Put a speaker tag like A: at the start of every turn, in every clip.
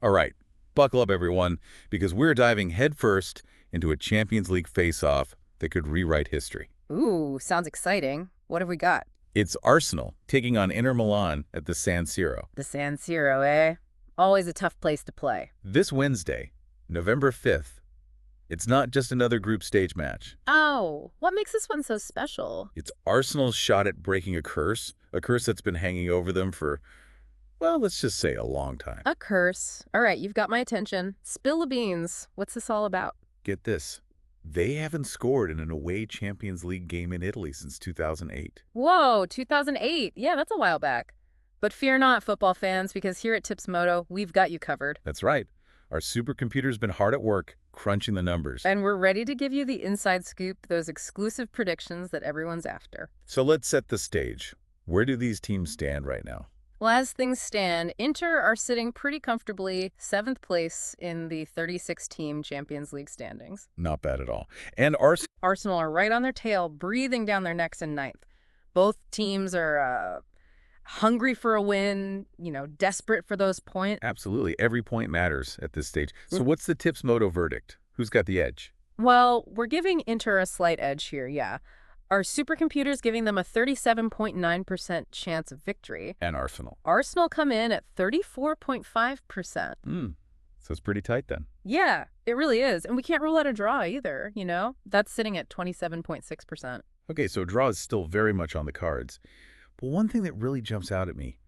A: All right, buckle up everyone, because we're diving headfirst into a Champions League face-off that could rewrite history.
B: Ooh, sounds exciting. What have we got?
A: It's Arsenal taking on Inter Milan at the San Siro.
B: The San Siro, eh? Always a tough place to play.
A: This Wednesday, November 5th. It's not just another group stage match.
B: Oh, what makes this one so special?
A: It's Arsenal's shot at breaking a curse that's been hanging over them for, well, let's just say a long time.
B: A curse. All right, you've got my attention. Spill the beans. What's this all about?
A: Get this. They haven't scored in an away Champions League game in Italy since 2008.
B: Whoa, 2008. Yeah, that's a while back. But fear not, football fans, because here at Tips Moto, we've got you covered.
A: That's right. Our supercomputer's been hard at work crunching the numbers.
B: And we're ready to give you the inside scoop, those exclusive predictions that everyone's after.
A: So let's set the stage. Where do these teams stand right now?
B: Well, as things stand, Inter are sitting pretty comfortably 7th place in the 36-team Champions League standings.
A: Not bad at all. And
B: Arsenal are right on their tail, breathing down their necks in 9th. Both teams are hungry for a win, desperate for those points.
A: Absolutely. Every point matters at this stage. So what's the Tips Moto verdict? Who's got the edge?
B: Well, we're giving Inter a slight edge here, yeah. Our supercomputer's giving them a 37.9% chance of victory.
A: And Arsenal.
B: Arsenal come in at 34.5%.
A: So it's pretty tight then.
B: Yeah, it really is. And we can't rule out a draw either, That's sitting at 27.6%.
A: Okay, so a draw is still very much on the cards. But one thing that really jumps out at me,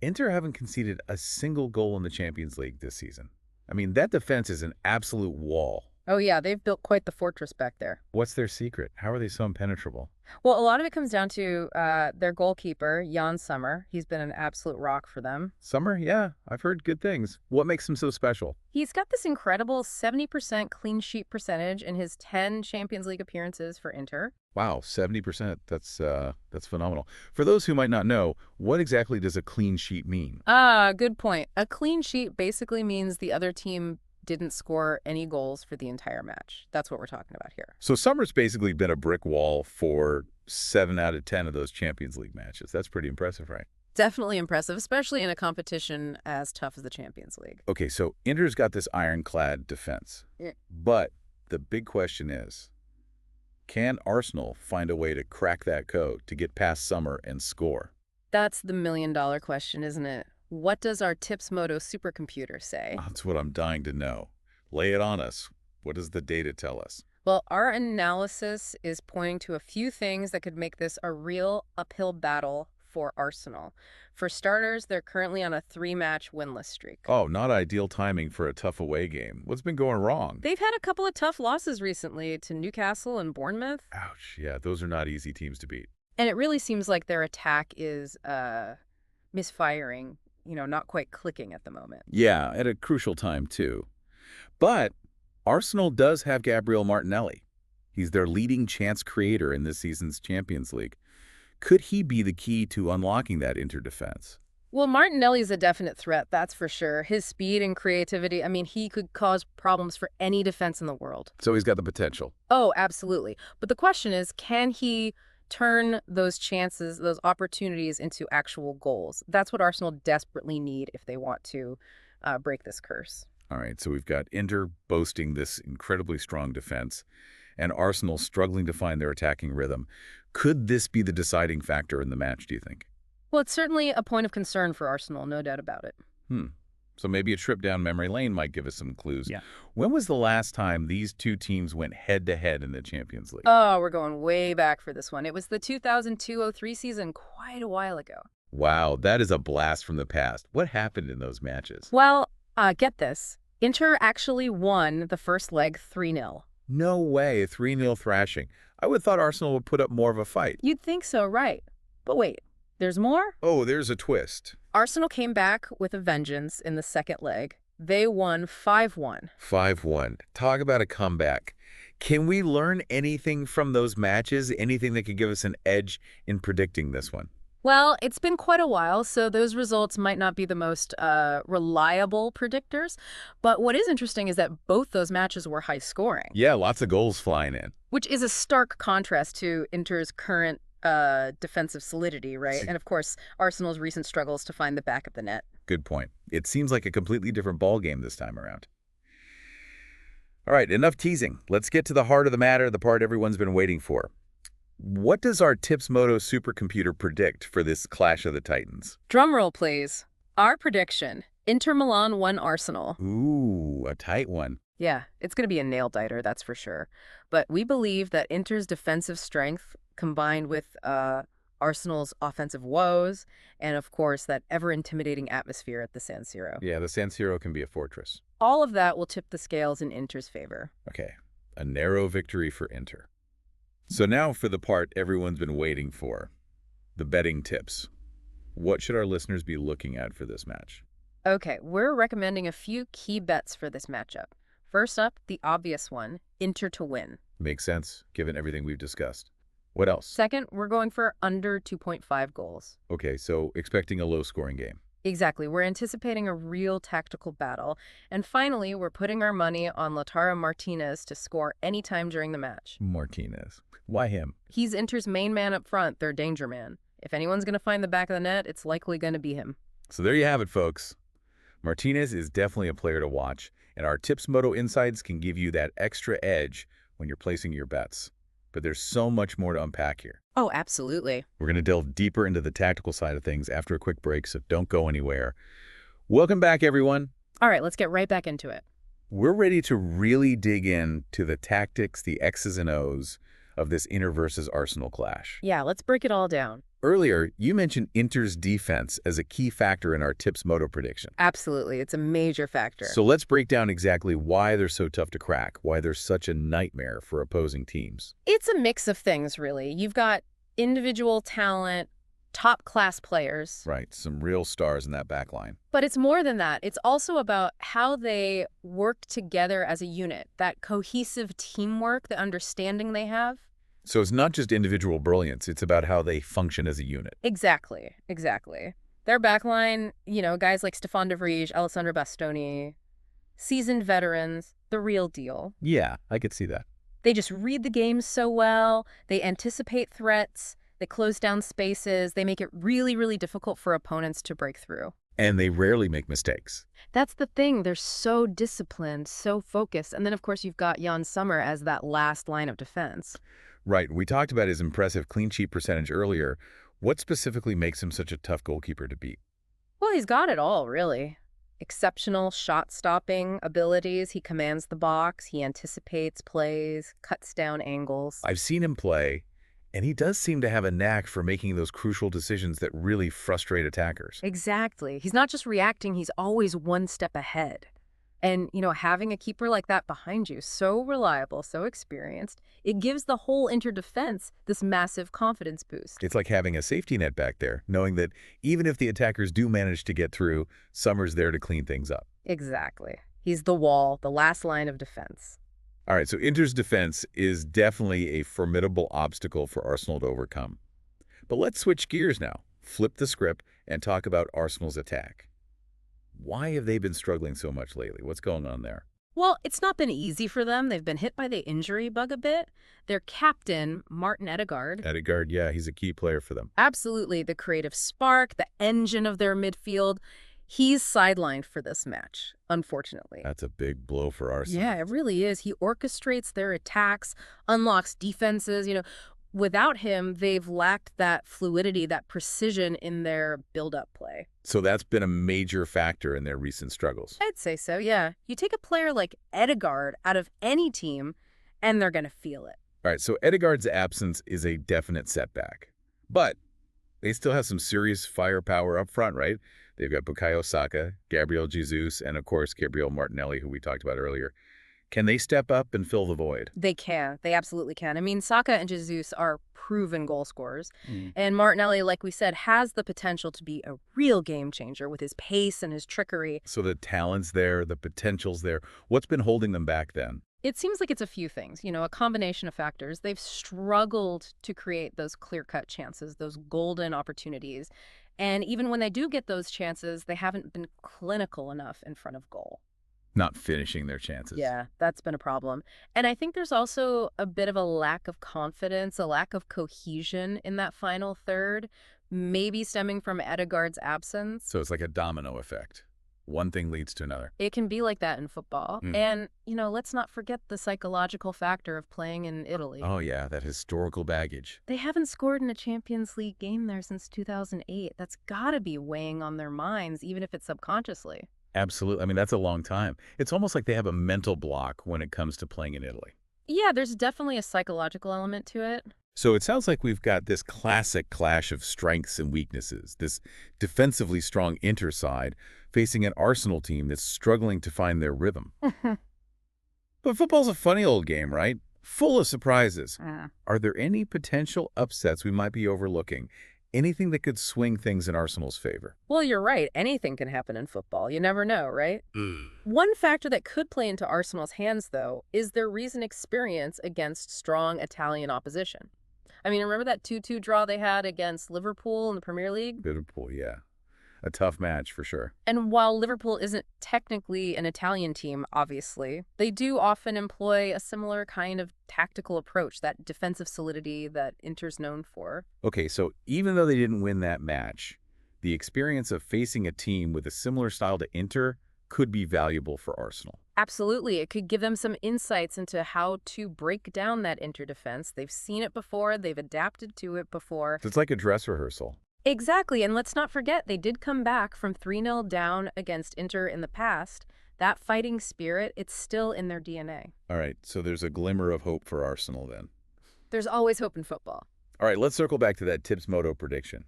A: Inter haven't conceded a single goal in the Champions League this season. I mean, that defense is an absolute wall.
B: Oh, yeah, they've built quite the fortress back there.
A: What's their secret? How are they so impenetrable?
B: Well, a lot of it comes down to their goalkeeper, Jan Sommer. He's been an absolute rock for them.
A: Sommer? Yeah, I've heard good things. What makes him so special?
B: He's got this incredible 70% clean sheet percentage in his 10 Champions League appearances for Inter.
A: Wow, 70%. That's phenomenal. For those who might not know, what exactly does a clean sheet mean?
B: Good point. A clean sheet basically means the other team didn't score any goals for the entire match. That's what we're talking about here.
A: So Sommer's basically been a brick wall for 7 out of 10 of those Champions League matches. That's pretty impressive, right?
B: Definitely impressive, especially in a competition as tough as the Champions League.
A: Okay, so Inter's got this ironclad defense.
B: Yeah.
A: But the big question is, can Arsenal find a way to crack that code, to get past Sommer and score?
B: That's the million-dollar question, isn't it? What does our Tips Moto supercomputer say?
A: That's what I'm dying to know. Lay it on us. What does the data tell us?
B: Well, our analysis is pointing to a few things that could make this a real uphill battle for Arsenal. For starters, they're currently on a 3-match winless streak.
A: Oh, not ideal timing for a tough away game. What's been going wrong?
B: They've had a couple of tough losses recently to Newcastle and Bournemouth.
A: Ouch. Yeah, those are not easy teams to beat.
B: And it really seems like their attack is misfiring, not quite clicking at the moment.
A: Yeah, at a crucial time, too. But Arsenal does have Gabriel Martinelli. He's their leading chance creator in this season's Champions League. Could he be the key to unlocking that Inter defense?
B: Well, Martinelli's a definite threat, that's for sure. His speed and creativity, he could cause problems for any defense in the world.
A: So he's got the potential.
B: Oh, absolutely. But the question is, can he turn those chances, those opportunities into actual goals? That's what Arsenal desperately need if they want to break this curse.
A: All right, so we've got Inter boasting this incredibly strong defense and Arsenal struggling to find their attacking rhythm. Could this be the deciding factor in the match, do you think?
B: Well, it's certainly a point of concern for Arsenal, no doubt about it.
A: So maybe a trip down memory lane might give us some clues.
B: Yeah.
A: When was the last time these two teams went head-to-head in the Champions League?
B: Oh, we're going way back for this one. It was the 2002-03 season, quite a while ago.
A: Wow, that is a blast from the past. What happened in those matches?
B: Well, get this. Inter actually won the first leg 3-0.
A: No way, a 3-0 thrashing. I would have thought Arsenal would put up more of a fight.
B: You'd think so, right? But wait, there's more?
A: Oh, there's a twist.
B: Arsenal came back with a vengeance in the second leg. They won 5-1.
A: 5-1. Talk about a comeback. Can we learn anything from those matches? Anything that could give us an edge in predicting this one?
B: Well, it's been quite a while, so those results might not be the most reliable predictors. But what is interesting is that both those matches were high scoring.
A: Yeah, lots of goals flying in.
B: Which is a stark contrast to Inter's current defensive solidity, right? And of course, Arsenal's recent struggles to find the back of the net.
A: Good point. It seems like a completely different ballgame this time around. All right, enough teasing. Let's get to the heart of the matter, the part everyone's been waiting for. What does our Tips Moto supercomputer predict for this Clash of the Titans?
B: Drumroll, please. Our prediction: Inter Milan 1 Arsenal.
A: Ooh, a tight one.
B: Yeah, it's going to be a nail-biter, that's for sure. But we believe that Inter's defensive strength, combined with Arsenal's offensive woes, and of course that ever-intimidating atmosphere at the San Siro,
A: Yeah, the San Siro can be a fortress.
B: all of that will tip the scales in Inter's favor.
A: Okay, a narrow victory for Inter. So now for the part everyone's been waiting for, the betting tips. What should our listeners be looking at for this match?
B: Okay, we're recommending a few key bets for this matchup. First up, the obvious one: Inter to win.
A: Makes sense, given everything we've discussed. What else?
B: Second, we're going for under 2.5 goals.
A: Okay, so expecting a low-scoring game.
B: Exactly. We're anticipating a real tactical battle. And finally, we're putting our money on Lautaro Martinez to score anytime during the match.
A: Martinez. Why him?
B: He's Inter's main man up front, their danger man. If anyone's going to find the back of the net, it's likely going to be him.
A: So there you have it, folks. Martinez is definitely a player to watch, and our Tips Moto insights can give you that extra edge when you're placing your bets. But there's so much more to unpack here.
B: Oh, absolutely.
A: We're going to delve deeper into the tactical side of things after a quick break, so don't go anywhere. Welcome back, everyone.
B: All right, let's get right back into it.
A: We're ready to really dig into the tactics, the X's and O's of this Inter versus Arsenal clash.
B: Yeah, let's break it all down.
A: Earlier, you mentioned Inter's defense as a key factor in our Tips Moto prediction.
B: Absolutely. It's a major factor.
A: So let's break down exactly why they're so tough to crack, why they're such a nightmare for opposing teams.
B: It's a mix of things, really. You've got individual talent, top-class players.
A: Right, some real stars in that back line.
B: But it's more than that. It's also about how they work together as a unit, that cohesive teamwork, the understanding they have.
A: So it's not just individual brilliance, it's about how they function as a unit.
B: Exactly, exactly. Their backline, guys like Stefan de Vrij, Alessandro Bastoni, seasoned veterans, the real deal.
A: Yeah, I could see that.
B: They just read the game so well. They anticipate threats. They close down spaces. They make it really, really difficult for opponents to break through.
A: And they rarely make mistakes.
B: That's the thing. They're so disciplined, so focused. And then, of course, you've got Jan Sommer as that last line of defense.
A: Right, we talked about his impressive clean sheet percentage earlier. What specifically makes him such a tough goalkeeper to beat?
B: Well, he's got it all, really. Exceptional shot-stopping abilities. He commands the box. He anticipates plays, cuts down angles.
A: I've seen him play, and he does seem to have a knack for making those crucial decisions that really frustrate attackers.
B: Exactly. He's not just reacting, he's always one step ahead. And, having a keeper like that behind you, so reliable, so experienced, it gives the whole Inter defense this massive confidence boost.
A: It's like having a safety net back there, knowing that even if the attackers do manage to get through, Summer's there to clean things up.
B: Exactly. He's the wall, the last line of defense.
A: All right, so Inter's defense is definitely a formidable obstacle for Arsenal to overcome. But let's switch gears now, flip the script, and talk about Arsenal's attack. Why have they been struggling so much lately? What's going on there?
B: Well, it's not been easy for them. They've been hit by the injury bug a bit. Their captain, Martin Ødegaard,
A: Yeah, he's a key player for them.
B: absolutely the creative spark, the engine of their midfield, he's sidelined for this match, unfortunately.
A: That's a big blow for Arsenal.
B: Yeah, it really is. He orchestrates their attacks, unlocks defenses. Without him, they've lacked that fluidity, that precision in their build-up play.
A: So that's been a major factor in their recent struggles.
B: I'd say so, yeah. You take a player like Ødegaard out of any team, and they're going to feel it.
A: All right, so Ødegaard's absence is a definite setback. But they still have some serious firepower up front, right? They've got Bukayo Saka, Gabriel Jesus, and of course, Gabriel Martinelli, who we talked about earlier. Can they step up and fill the void?
B: They can. They absolutely can. I mean, Saka and Jesus are proven goal scorers. And Martinelli, like we said, has the potential to be a real game changer with his pace and his trickery.
A: So the talent's there, the potential's there. What's been holding them back then?
B: It seems like it's a few things, a combination of factors. They've struggled to create those clear-cut chances, those golden opportunities. And even when they do get those chances, they haven't been clinical enough in front of goal.
A: Not finishing their chances.
B: Yeah, that's been a problem. And I think there's also a bit of a lack of confidence, a lack of cohesion in that final third. maybe stemming from Odegaard's absence.
A: So it's like a domino effect. One thing leads to another.
B: It can be like that in football.
A: Mm.
B: And, let's not forget the psychological factor of playing in Italy.
A: Oh, yeah, that historical baggage.
B: They haven't scored in a Champions League game there since 2008. That's got to be weighing on their minds, even if it's subconsciously.
A: Absolutely. I mean, that's a long time. It's almost like they have a mental block when it comes to playing in Italy.
B: Yeah, there's definitely a psychological element to it.
A: So it sounds like we've got this classic clash of strengths and weaknesses, this defensively strong Inter side facing an Arsenal team that's struggling to find their rhythm. But football's a funny old game, right? Full of surprises.
B: Yeah.
A: Are there any potential upsets we might be overlooking? Anything that could swing things in Arsenal's favor?
B: Well, you're right. Anything can happen in football. You never know, right? One factor that could play into Arsenal's hands, though, is their recent experience against strong Italian opposition. I mean, remember that 2-2 draw they had against Liverpool in the Premier League?
A: Liverpool, yeah. A tough match for sure.
B: And while Liverpool isn't technically an Italian team, obviously, they do often employ a similar kind of tactical approach, that defensive solidity that Inter's known for.
A: Okay, so even though they didn't win that match, the experience of facing a team with a similar style to Inter could be valuable for Arsenal.
B: Absolutely. It could give them some insights into how to break down that Inter defense. They've seen it before. They've adapted to it before.
A: So it's like a dress rehearsal.
B: Exactly. And let's not forget, they did come back from 3-0 down against Inter in the past. That fighting spirit, it's still in their DNA.
A: All right, so there's a glimmer of hope for Arsenal then.
B: There's always hope in football.
A: All right, let's circle back to that Tips Moto prediction.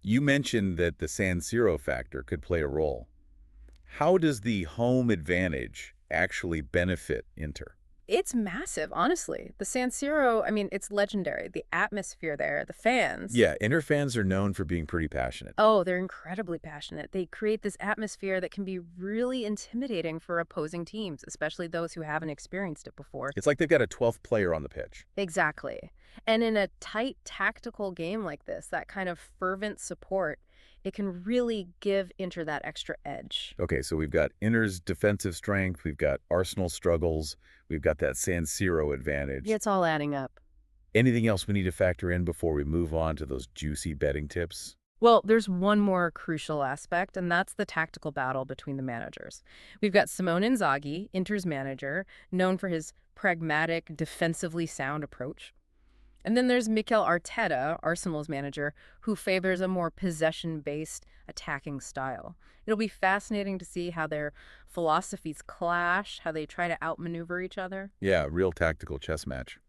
A: You mentioned that the San Siro factor could play a role. How does the home advantage actually benefit Inter?
B: It's massive, honestly. The San Siro, I mean, it's legendary. The atmosphere there, the fans.
A: Yeah, Inter fans are known for being pretty passionate.
B: Oh, they're incredibly passionate. They create this atmosphere that can be really intimidating for opposing teams, especially those who haven't experienced it before.
A: It's like they've got a 12th player on the pitch.
B: Exactly. And in a tight tactical game like this, that kind of fervent support, it can really give Inter that extra edge.
A: Okay, so we've got Inter's defensive strength, we've got Arsenal's struggles, we've got that San Siro advantage.
B: It's all adding up.
A: Anything else we need to factor in before we move on to those juicy betting tips?
B: Well, there's one more crucial aspect, and that's the tactical battle between the managers. We've got Simone Inzaghi, Inter's manager, known for his pragmatic, defensively sound approach. And then there's Mikel Arteta, Arsenal's manager, who favors a more possession-based attacking style. It'll be fascinating to see how their philosophies clash, how they try to outmaneuver each other.
A: Yeah, real tactical chess match.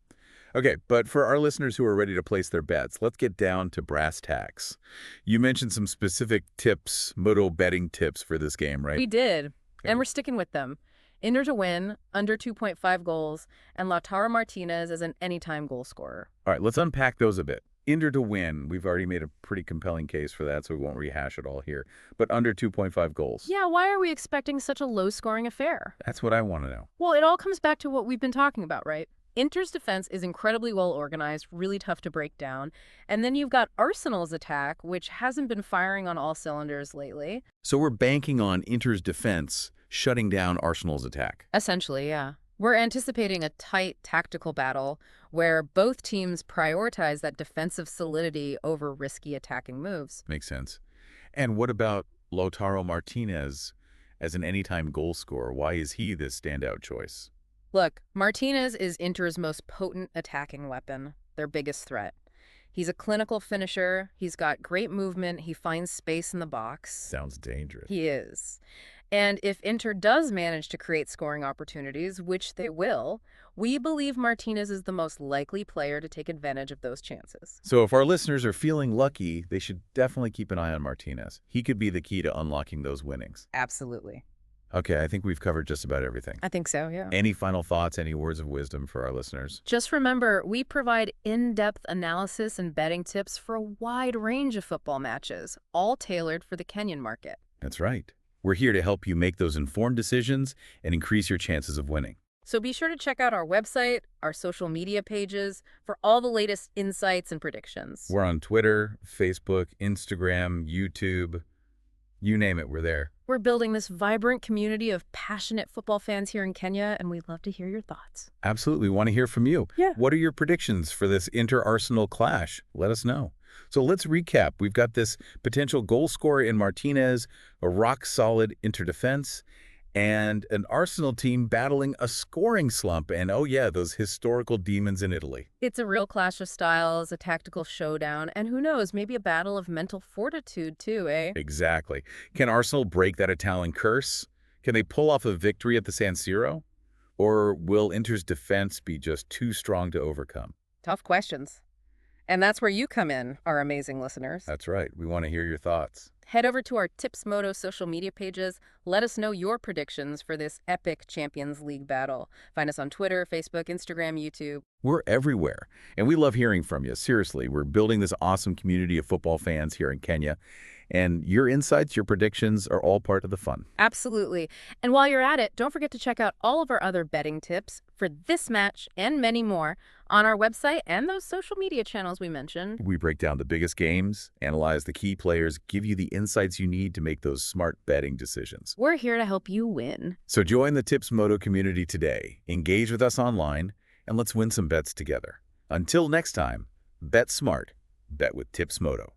A: Okay, but for our listeners who are ready to place their bets, let's get down to brass tacks. You mentioned some specific tips, Moto betting tips for this game, right?
B: We did,
A: Okay.
B: and we're sticking with them. Inter to win, under 2.5 goals, and Lautaro Martinez as an anytime goal scorer.
A: All right, let's unpack those a bit. Inter to win, we've already made a pretty compelling case for that, so we won't rehash it all here. But under 2.5 goals.
B: Yeah, why are we expecting such a low-scoring affair?
A: That's what I want to know.
B: Well, it all comes back to what we've been talking about, right? Inter's defense is incredibly well organized, really tough to break down. And then you've got Arsenal's attack, which hasn't been firing on all cylinders lately.
A: So we're banking on Inter's defense shutting down Arsenal's attack.
B: Essentially, yeah. We're anticipating a tight tactical battle where both teams prioritize that defensive solidity over risky attacking moves.
A: Makes sense. And what about Lautaro Martinez as an anytime goal scorer? Why is he the standout choice?
B: Look, Martinez is Inter's most potent attacking weapon, their biggest threat. He's a clinical finisher, he's got great movement, he finds space in the box.
A: Sounds dangerous.
B: He is. And if Inter does manage to create scoring opportunities, which they will, we believe Martinez is the most likely player to take advantage of those chances.
A: So if our listeners are feeling lucky, they should definitely keep an eye on Martinez. He could be the key to unlocking those winnings.
B: Absolutely.
A: Okay, I think we've covered just about everything.
B: I think so, yeah.
A: Any final thoughts, any words of wisdom for our listeners?
B: Just remember, we provide in-depth analysis and betting tips for a wide range of football matches, all tailored for the Kenyan market.
A: That's right. We're here to help you make those informed decisions and increase your chances of winning.
B: So be sure to check out our website, our social media pages for all the latest insights and predictions.
A: We're on Twitter, Facebook, Instagram, YouTube. You name it, we're there.
B: We're building this vibrant community of passionate football fans here in Kenya, and we'd love to hear your thoughts.
A: Absolutely. We want to hear from you.
B: Yeah.
A: What are your predictions for this Inter-Arsenal clash? Let us know. So let's recap. We've got this potential goal scorer in Martinez, a rock-solid interdefense, and an Arsenal team battling a scoring slump. And oh yeah, those historical demons in Italy.
B: It's a real clash of styles, a tactical showdown, and who knows, maybe a battle of mental fortitude too, eh?
A: Exactly. Can Arsenal break that Italian curse? Can they pull off a victory at the San Siro? Or will Inter's defense be just too strong to overcome?
B: Tough questions. And that's where you come in, our amazing listeners.
A: That's right. We want to hear your thoughts.
B: Head over to our Tips Moto social media pages. Let us know your predictions for this epic Champions League battle. Find us on Twitter, Facebook, Instagram, YouTube.
A: We're everywhere, and we love hearing from you. Seriously, we're building this awesome community of football fans here in Kenya, and your insights, your predictions are all part of the fun.
B: Absolutely. And while you're at it, don't forget to check out all of our other betting tips for this match and many more on our website and those social media channels we mentioned.
A: We break down the biggest games, analyze the key players, give you the insights you need to make those smart betting decisions.
B: We're here to help you win.
A: So join the Tips Moto community today, engage with us online, and let's win some bets together. Until next time, bet smart, bet with Tips Moto.